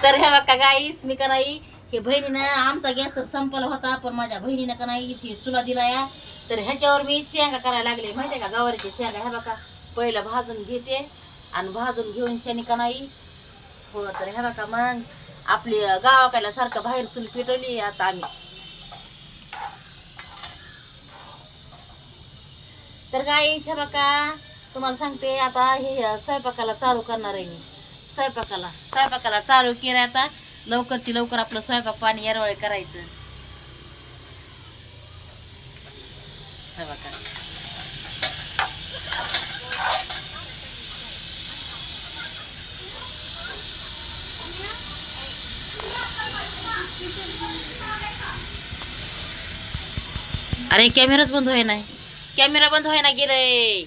तर हे बघा गाईस मी का नाही हे बहिणीनं आमचा गॅस तर संपला होता पण माझ्या बहिणीनं का नाही इथे चुला दिला या तर ह्याच्यावर मी शेंगा करायला लागले माहिती का गवारीचे शेंगा हे बघा पहिलं भाजून घेते आणि भाजून घेऊन शेणी का नाही हो तर हे बघा मग आपली गावाकडल्या सारखं बाहेर चूल पेटवली आता आम्ही तर गाईस हे बघा तुम्हाला सांगते आता हे स्वयंपाकाला चालू करणार आहे मी स्वयंपाकाला चालू केलं आता लवकरची लवकर आपलं स्वयंपाक पाणी यारवळे करायचं हे बघा अरे कॅमेराच बंद होय नाही कॅमेरा बंद होय ना गेलंय